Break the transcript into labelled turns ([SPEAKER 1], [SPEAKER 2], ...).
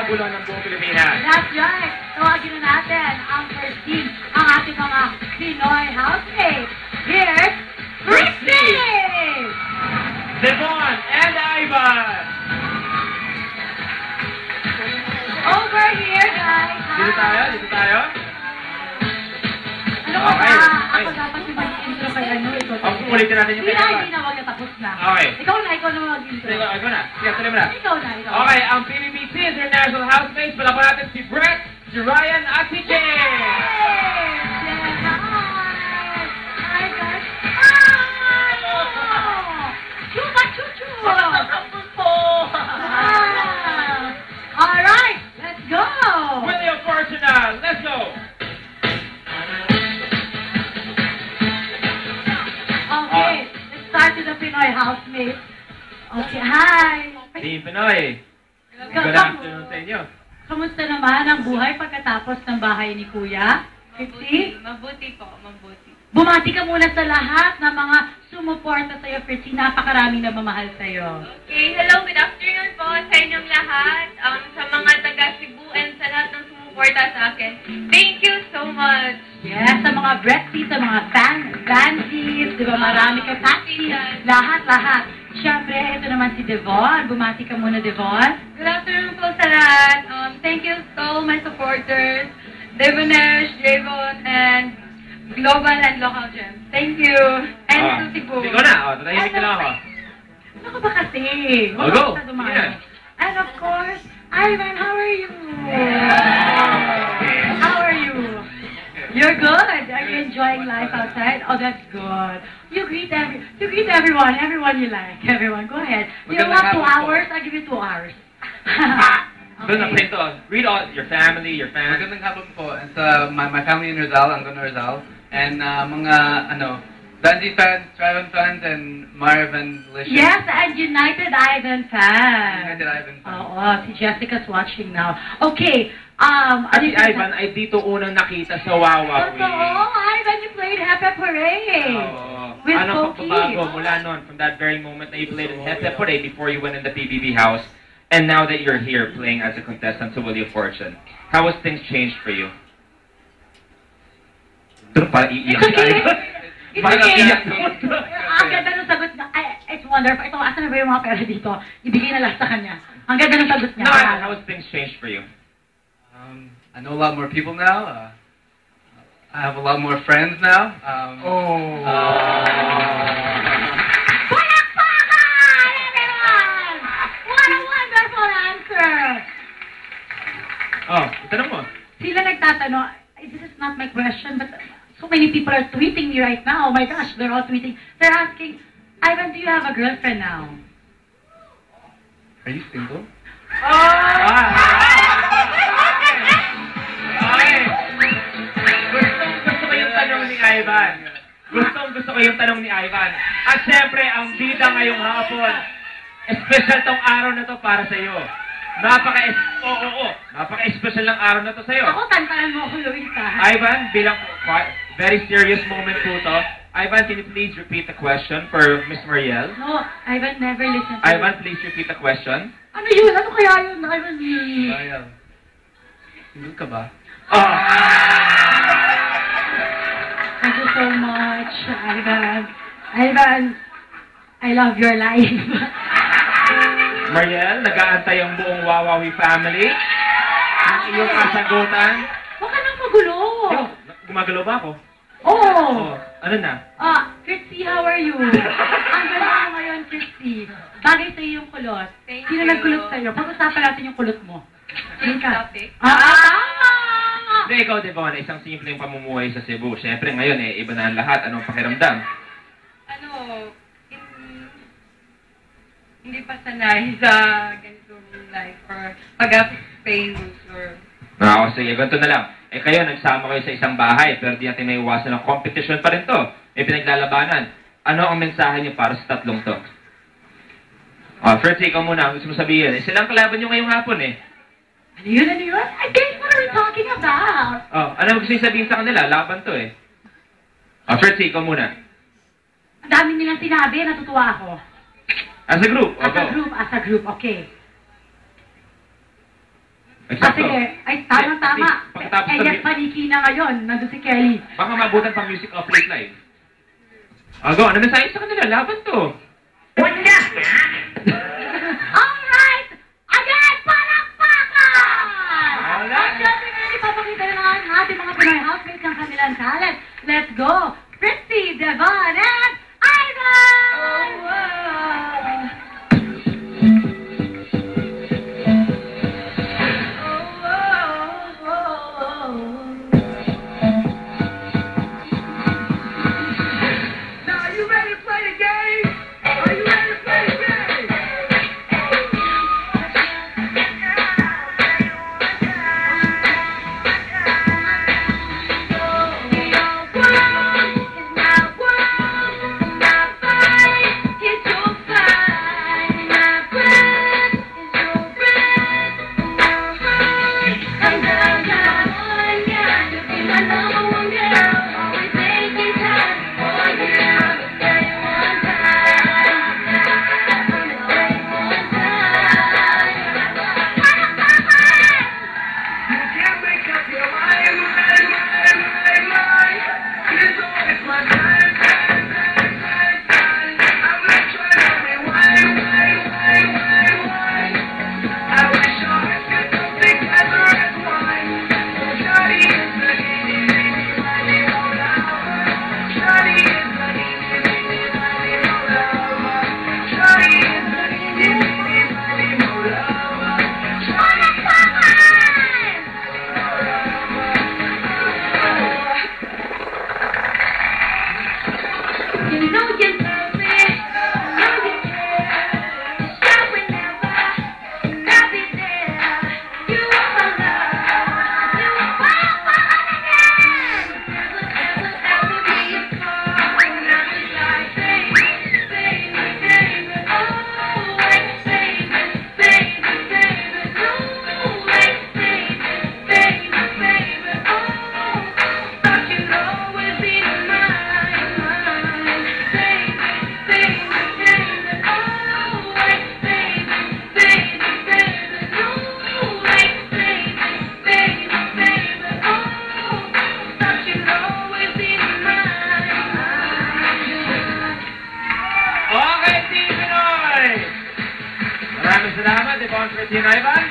[SPEAKER 1] nagkakagulo ng buong Pilipinas.
[SPEAKER 2] That's right. Tawagin na natin ang first team, ang ating mga Pinoy housemates. Here's Christy!
[SPEAKER 1] Devon and Ivan!
[SPEAKER 2] Over here, guys.
[SPEAKER 1] Dito tayo, dito tayo.
[SPEAKER 2] Ano ba
[SPEAKER 1] Okay,
[SPEAKER 2] ba?
[SPEAKER 1] okay.
[SPEAKER 2] Ako dapat yung mag-intro kay ano.
[SPEAKER 1] Ulitin natin yung kanya.
[SPEAKER 2] Hindi na, wag na, tapos na.
[SPEAKER 1] Okay.
[SPEAKER 2] Ikaw na mag-intro.
[SPEAKER 1] Ikaw na. Sige, tuloy mo na.
[SPEAKER 2] Ikaw na.
[SPEAKER 1] Okay, ang PBBC International Housemates. Pala po natin si Brett, si Ryan, at si Jay.
[SPEAKER 2] Hi, guys. Chuchu! Alright, let's go!
[SPEAKER 1] With the unfortunate, let's go!
[SPEAKER 2] Okay, let's start with the Pinoy housemates. Okay, hi!
[SPEAKER 1] Team Pinoy. Good afternoon sa inyo.
[SPEAKER 2] Kamusta naman ang buhay pagkatapos ng bahay ni Kuya? Fritzy?
[SPEAKER 3] Mabuti po, mabuti.
[SPEAKER 2] Bumati ka muna sa lahat ng mga sumuporta sa'yo, Fritzy. Napakaraming namamahal sa'yo.
[SPEAKER 3] Okay, hello, good afternoon po sa inyong lahat. Sa mga taga-Cebu and sa lahat ng sumuporta sa akin. Thank you so much.
[SPEAKER 2] Yes, sa mga Brexit, sa mga Vansies, di ba marami ka, Patsy, lahat. Siyempre, ito naman si Devon. Bumati ka muna, Devon.
[SPEAKER 3] Good afternoon po sa lahat. Thank you so my supporters, Devonesh, Javon, and Global and Local Gems. Thank you. And to Cebu.
[SPEAKER 1] Ikaw na. Tatahimik na lang ako.
[SPEAKER 2] Ano ka ba kasi?
[SPEAKER 1] Oh, go.
[SPEAKER 2] Yeah. And of course, Ivan, how are you? How are you? You're good. Are you enjoying life outside? Oh, that's good. You greet everyone you like. Everyone, go ahead. Do you want 2 hours? I'll give you 2 hours.
[SPEAKER 1] Doon na prito. Read all your family, your fans.
[SPEAKER 4] Magandang hapon po. And my family in Rizal, I'm going to Rizal. And mga, Vanzi fans, Trivan fans, and Marvin Licious.
[SPEAKER 2] Yes, and United Ivan fans.
[SPEAKER 4] United Ivan fans.
[SPEAKER 2] Oo, si Jessica's watching now. Okay,
[SPEAKER 1] At si Ivan ay dito unang nakita sa Wawa Queen.
[SPEAKER 2] Totoo, Ivan, you played Happy Parade.
[SPEAKER 1] Oo.
[SPEAKER 2] With
[SPEAKER 1] Anong
[SPEAKER 2] Pokey.
[SPEAKER 1] pagbabago mula noon, from that very moment na you played in Hepe Parade before you went in the PBB house, and now that you're here playing as a contestant to Wheel of Fortune, how has things changed for you? Ito pa, iiyak si Ivan. Parang iiyak naman.
[SPEAKER 2] Ang ganda ng sagot na, it's wonderful. Ito, asan na ba yung mga pera dito? Ibigay na lang sa kanya. Ang ganda ng sagot niya.
[SPEAKER 1] No, how has things changed for you?
[SPEAKER 4] I know a lot more people now. I have a lot more friends now.
[SPEAKER 2] Palakpakan, everyone! What a wonderful answer!
[SPEAKER 1] Oh, tanong mo.
[SPEAKER 2] Sila nagtatanong, this is not my question, but so many people are tweeting me right now. Oh my gosh, they're all tweeting. They're asking, Ivan, do you have a girlfriend now?
[SPEAKER 4] Are you single?
[SPEAKER 1] Gusto ko yung tanong ni Ivan. Gusto ko yung tanong ni Ivan. At syempre, ang bida ngayong hapon, special tong araw na to para sa iyo. Napaka-special ng araw na to sa iyo.
[SPEAKER 2] Ako, tantanan mo ako, Luisa.
[SPEAKER 1] Ivan, bilang very serious moment po to. Ivan, can you please repeat the question for Miss Mariel?
[SPEAKER 2] No, Ivan never listened to
[SPEAKER 1] Ivan, please repeat the question.
[SPEAKER 2] Ano yun? Ano kaya yun, Ivan?
[SPEAKER 4] Mariel, single ka ba?
[SPEAKER 2] Thank you so much, Ivan. Ivan, I love your life.
[SPEAKER 1] Mariel, nag-aantay ang buong Wawawi family. Ang iyong kasagutan.
[SPEAKER 2] Huwag ka nang magulo.
[SPEAKER 1] Gumagalaw ba ako?
[SPEAKER 2] Oh.
[SPEAKER 1] Ano na?
[SPEAKER 2] Christy, how are you? Ang ganda mo ngayon, Christy. Bagay sa'yo yung kulot.
[SPEAKER 3] Thank
[SPEAKER 2] Sino
[SPEAKER 3] you.
[SPEAKER 2] nagkulot sa'yo? Pag-usapan natin yung kulot mo.
[SPEAKER 3] Same topic.
[SPEAKER 1] Hindi, ikaw, Devon, isang simpleng pamumuhay sa Cebu. Siyempre, ngayon, iba na ang lahat. Anong pakiramdam?
[SPEAKER 3] Hindi pa sanay sa ganitong life or pag-famous or...
[SPEAKER 1] Sige, ganito na lang. Kayo, nagsama kayo sa isang bahay, pero di natin may iwasan ng competition pa rin to. May pinaglalabanan. Ano ang mensahe niyo para sa tatlong to? First, ikaw muna. Gusto mo sabihin, silang kalaban niyo ngayong hapon
[SPEAKER 2] Ano yun? I guess what are we talking about?
[SPEAKER 1] Ano gusto niyo sabihin sa kanila? Laban to First, ikaw muna.
[SPEAKER 2] Ang dami nilang sinabi, natutuwa ako.
[SPEAKER 1] As a group,
[SPEAKER 2] As a group, okay. Sige. Ay, tama.
[SPEAKER 1] Pagkatapos
[SPEAKER 2] Eh, yes, paniki na ngayon. Nandun si Kelly.
[SPEAKER 1] baka mabutan pang music of late live. Go, ano mensahe sa kanila? Laban to.
[SPEAKER 2] Alright! Again, palakpakan!
[SPEAKER 1] Alright.
[SPEAKER 2] At syempre nga, ipapakita na lang ang ating mga Pinoy housemates ng kanilang talent. Let's go! Fritzy, Devon, and Ivan!
[SPEAKER 5] Now, are you ready to play the game? Are you ready to play the game? You can't make up your mind. It's always my time. I'm not trying to rewind. I wish I could go together as one. Shawty is the Shawty is the Shawty
[SPEAKER 2] You know you love me, know you care. Shout whenever, and I'll be there. You are my love, you are my again. Never be apart. I'm just like baby, always baby, no way, baby, oh. Thought you'd always be mine.
[SPEAKER 1] Okay, Team Pinoy! Maraming salamat, Devon, Fritzy, and Ivan.